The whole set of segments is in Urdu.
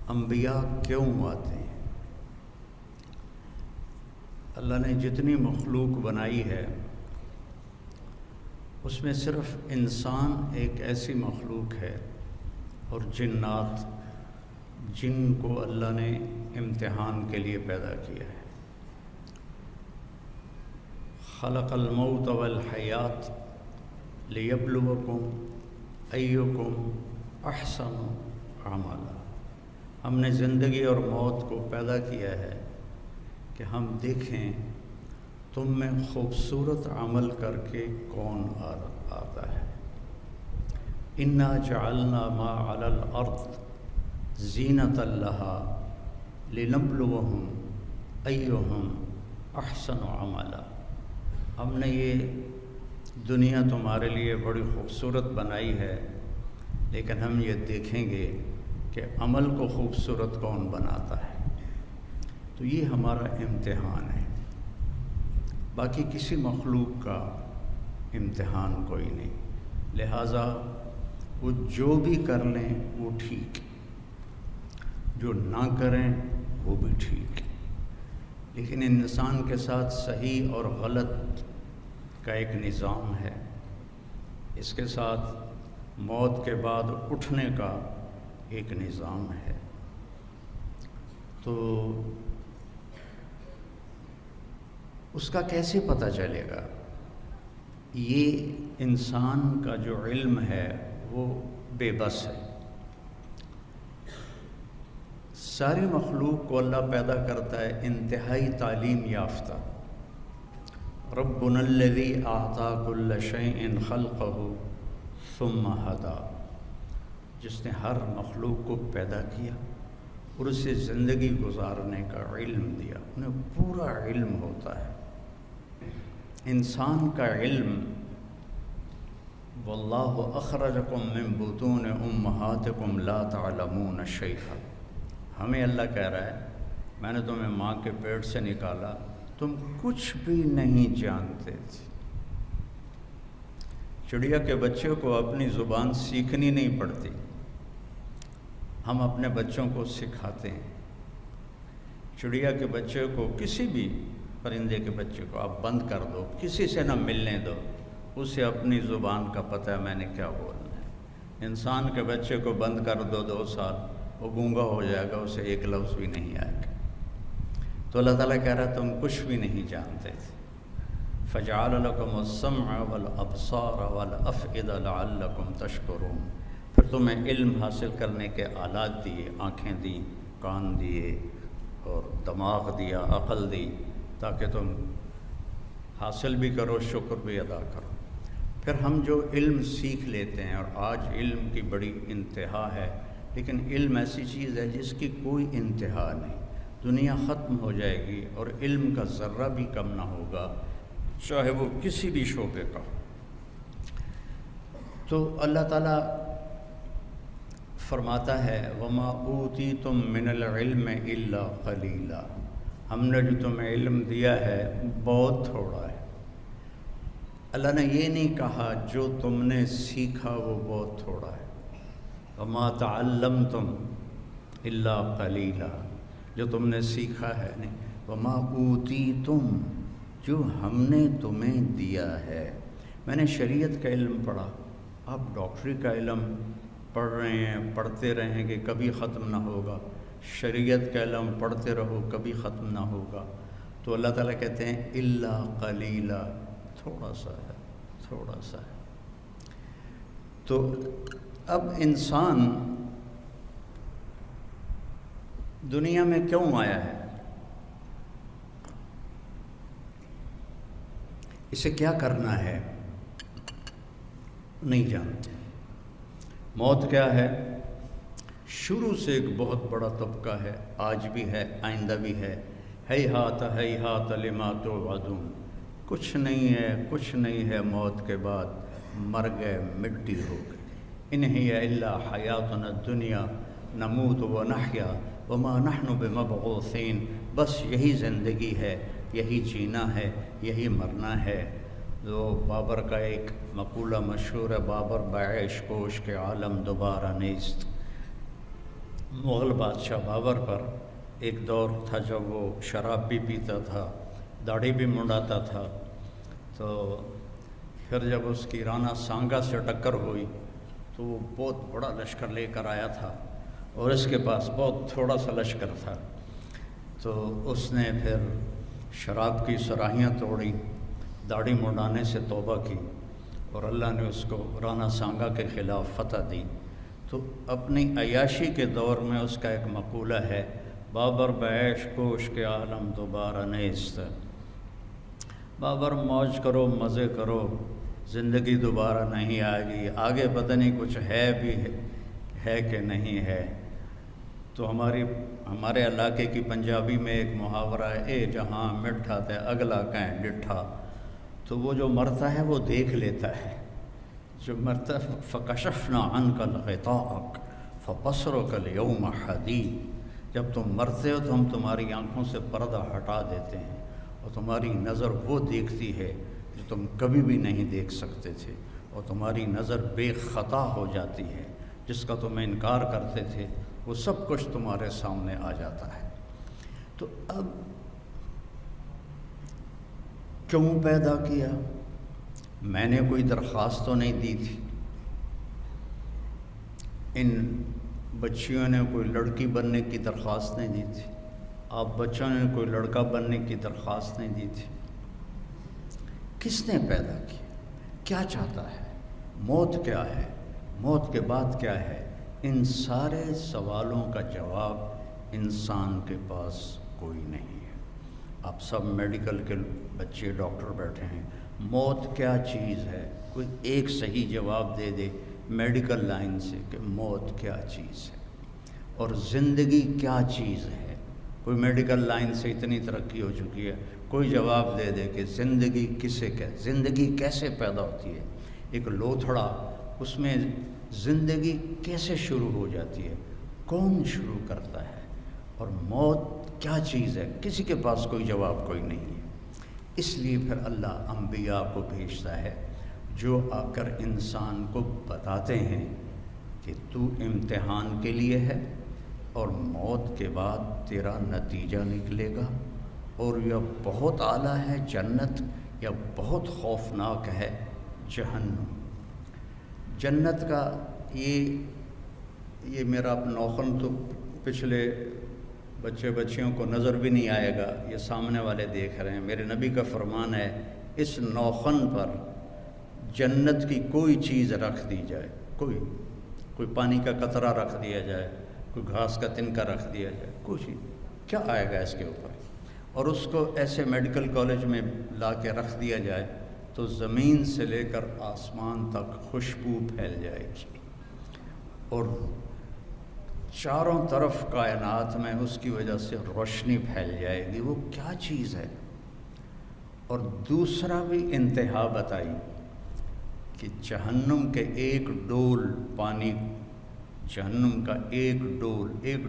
انبیاء کیوں آتے ہیں؟ اللہ نے جتنی مخلوق بنائی ہے اس میں صرف انسان ایک ایسی مخلوق ہے، اور جنات، جن کو اللہ نے امتحان کے لیے پیدا کیا ہے۔ خلق الموت والحیات لیبلوکم ایکم احسن عملا۔ ہم نے زندگی اور موت کو پیدا کیا ہے کہ ہم دیکھیں تم میں خوبصورت عمل کر کے کون آتا ہے۔ انا جعلنا ما علی الارض زینۃ لها لنبلوہم ایہم احسن عملا۔ ہم نے یہ دنیا تمہارے لیے بڑی خوبصورت بنائی ہے، لیکن ہم یہ دیکھیں گے کہ عمل کو خوبصورت کون بناتا ہے۔ تو یہ ہمارا امتحان ہے، باقی کسی مخلوق کا امتحان کوئی نہیں۔ لہٰذا وہ جو بھی کر لیں وہ ٹھیک، جو نہ کریں وہ بھی ٹھیک، لیکن انسان کے ساتھ صحیح اور غلط کا ایک نظام ہے۔ اس کے ساتھ موت کے بعد اٹھنے کا ایک نظام ہے۔ تو اس کا کیسے پتہ چلے گا؟ یہ انسان کا جو علم ہے وہ بے بس ہے۔ ساری مخلوق کو اللہ پیدا کرتا ہے انتہائی تعلیم یافتہ۔ ربنا الذی اعطی کل شیء خلقہ ثم ہدی، جس نے ہر مخلوق کو پیدا کیا اور اسے زندگی گزارنے کا علم دیا۔ انہیں پورا علم ہوتا ہے۔ انسان کا علم، واللہ اخرجکم من بطون امہاتکم لا تعلمون شیئا، ہمیں اللہ کہہ رہا ہے میں نے تمہیں ماں کے پیٹ سے نکالا، تم کچھ بھی نہیں جانتے تھے۔ چڑیا کے بچے کو اپنی زبان سیکھنی نہیں پڑتی، ہم اپنے بچوں کو سکھاتے ہیں۔ چڑیا کے بچے کو، کسی بھی پرندے کے بچے کو آپ بند کر دو، کسی سے نہ ملنے دو، اسے اپنی زبان کا پتہ ہے میں نے کیا بولنا ہے۔ انسان کے بچے کو بند کر دو 2 سال، وہ گونگا ہو جائے گا، اسے ایک لفظ بھی نہیں آئے گا۔ تو اللہ تعالیٰ کہہ رہا ہے تم کچھ بھی نہیں جانتے تھے۔ فَجَعَلَ لَكُمُ السَّمْعَ وَالْأَبْصَارَ وَالْأَفْئِدَةَ لَعَلَّكُمْ تَشْكُرُونَ، پھر تمہیں علم حاصل کرنے کے آلات دیے، آنکھیں دیں، کان دیے اور دماغ دیا، عقل دی، تاکہ تم حاصل بھی کرو، شکر بھی ادا کرو۔ پھر ہم جو علم سیکھ لیتے ہیں، اور آج علم کی بڑی انتہا ہے، لیکن علم ایسی چیز ہے جس کی کوئی انتہا نہیں۔ دنیا ختم ہو جائے گی اور علم کا ذرہ بھی کم نہ ہوگا، چاہے وہ کسی بھی شعبے کا ہو۔ تو اللہ تعالیٰ فرماتا ہے وَمَا أُوتِيتُم مِّنَ الْعِلْمِ إِلَّا قَلِيلًا، ہم نے جو تمہیں علم دیا ہے بہت تھوڑا ہے۔ اللہ نے یہ نہیں کہا جو تم نے سیکھا وہ بہت تھوڑا ہے۔ وَمَا تَعَلَّمْتُمْ إِلَّا قَلِيلًا، جو تم نے سیکھا ہے نہیں۔ وَمَا أُوتِيتُم، جو ہم نے تمہیں دیا ہے۔ میں نے شریعت کا علم پڑھا، آپ ڈاکٹری کا علم پڑھ رہے ہیں، پڑھتے رہیں گے، کبھی ختم نہ ہوگا۔ شریعت کا علم پڑھتے رہو، کبھی ختم نہ ہوگا۔ تو اللہ تعالیٰ کہتے ہیں الا قلیلا، تھوڑا سا ہے، تھوڑا سا ہے۔ تو اب انسان دنیا میں کیوں آیا ہے؟ اسے کیا کرنا ہے؟ نہیں جانتے۔ موت کیا ہے؟ شروع سے ایک بہت بڑا طبقہ ہے، آج بھی ہے، آئندہ بھی ہے۔ ہیہات ہیہات لما توعدون، کچھ نہیں ہے، کچھ نہیں ہے موت کے بعد، مر گئے، مٹی ہو گئی۔ ان ہی الا حیاتنا الدنیا نموت ونحیا وما نحن بمبعوثین، بس یہی زندگی ہے، یہی جینا ہے، یہی مرنا ہے۔ جو بابر کا ایک مقولہ مشہور ہے، بابر بعیش کوش کے عالم دوبارہ نیست۔ مغل بادشاہ بابر پر ایک دور تھا جب وہ شراب بھی پیتا تھا، داڑھی بھی منڈاتا تھا، تو پھر جب اس کی رانا سانگا سے ٹکر ہوئی تو وہ بہت بڑا لشکر لے کر آیا تھا اور اس کے پاس بہت تھوڑا سا لشکر تھا، تو اس نے پھر شراب کی صراحیاں توڑی، داڑھی منڈانے سے توبہ کی اور اللہ نے اس کو رانا سانگا کے خلاف فتح دی۔ تو اپنی عیاشی کے دور میں اس کا ایک مقولہ ہے، بابر بعیش کوش کے عالم دوبارہ نیست، بابر موج کرو مزے کرو، زندگی دوبارہ نہیں آئے گی، آگے پتہ نہیں کچھ ہے بھی ہے کہ نہیں ہے۔ تو ہمارے علاقے کی پنجابی میں ایک محاورہ ہے، اے جہاں مٹھا تے اگلا کہیں ڈٹھا، تو وہ جو مرتا ہے وہ دیکھ لیتا ہے، جو مرتا فکشفنا عنک الغطاءک فبصرک اليوم حدید، جب تم مرتے ہو تو ہم تمہاری آنکھوں سے پردہ ہٹا دیتے ہیں اور تمہاری نظر وہ دیکھتی ہے جو تم کبھی بھی نہیں دیکھ سکتے تھے، اور تمہاری نظر بے خطا ہو جاتی ہے، جس کا تم انکار کرتے تھے وہ سب کچھ تمہارے سامنے آ جاتا ہے۔ تو اب کیوں پیدا کیا؟ میں نے کوئی درخواست تو نہیں دی تھی، ان بچیوں نے کوئی لڑکی بننے کی درخواست نہیں دی تھی، آپ بچوں نے کوئی لڑکا بننے کی درخواست نہیں دی تھی۔ کس نے پیدا کیا؟ کیا چاہتا ہے؟ موت کیا ہے؟ موت کے بعد کیا ہے؟ ان سارے سوالوں کا جواب انسان کے پاس کوئی نہیں ہے۔ آپ سب میڈیکل کے بچے ڈاکٹر بیٹھے ہیں، موت کیا چیز ہے؟ کوئی ایک صحیح جواب دے دے میڈیکل لائن سے کہ موت کیا چیز ہے، اور زندگی کیا چیز ہے؟ کوئی میڈیکل لائن سے اتنی ترقی ہو چکی ہے، کوئی جواب دے دے کہ زندگی کسے کہتے، زندگی کیسے پیدا ہوتی ہے؟ ایک لوتھڑا، اس میں زندگی کیسے شروع ہو جاتی ہے؟ کون شروع کرتا ہے؟ اور موت کیا چیز ہے؟ کسی کے پاس کوئی جواب کوئی نہیں ہے۔ اس لیے پھر اللہ انبیاء کو بھیجتا ہے جو آ کر انسان کو بتاتے ہیں کہ تو امتحان کے لیے ہے، اور موت کے بعد تیرا نتیجہ نکلے گا، اور یہ بہت اعلیٰ ہے جنت، یا بہت خوفناک ہے جہنم۔ جنت کا یہ میرا نوخن تو پچھلے بچیوں کو نظر بھی نہیں آئے گا، یہ سامنے والے دیکھ رہے ہیں۔ میرے نبی کا فرمان ہے، اس نوخن پر جنت کی کوئی چیز رکھ دی جائے، کوئی پانی کا قطرہ رکھ دیا جائے، کوئی گھاس کا تنکا رکھ دیا جائے، کچھ کیا آئے گا اس کے اوپر؟ اور اس کو ایسے میڈیکل کالج میں لا کے رکھ دیا جائے تو زمین سے لے کر آسمان تک خوشبو پھیل جائے گی، اور چاروں طرف کائنات میں اس کی وجہ سے روشنی پھیل جائے گی۔ وہ کیا چیز ہے؟ اور دوسرا بھی انتہا بتائی کہ جہنم کے ایک ڈول پانی، جہنم کا ایک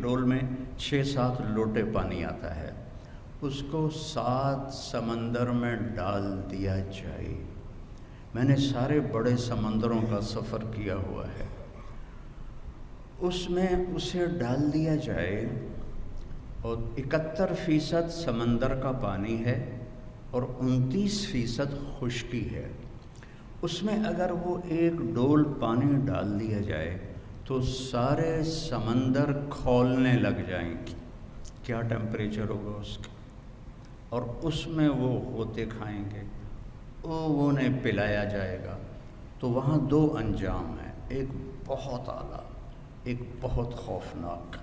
ڈول میں 6-7 لوٹے پانی آتا ہے، اس کو 7 سمندر میں ڈال دیا جائے۔ میں نے سارے بڑے سمندروں کا سفر کیا ہوا ہے، اس میں اسے ڈال دیا جائے، اور 71% سمندر کا پانی ہے اور 29% خشکی ہے۔ اس میں اگر وہ ایک ڈول پانی ڈال دیا جائے تو سارے سمندر کھولنے لگ جائیں گے۔ کیا ٹیمپریچر ہوگا اس کا؟ اور اس میں وہ غوطے کھائیں گے، وہ انہیں پلایا جائے گا۔ تو وہاں 2 انجام ہیں، ایک بہت اعلیٰ، ایک بہت خوفناک۔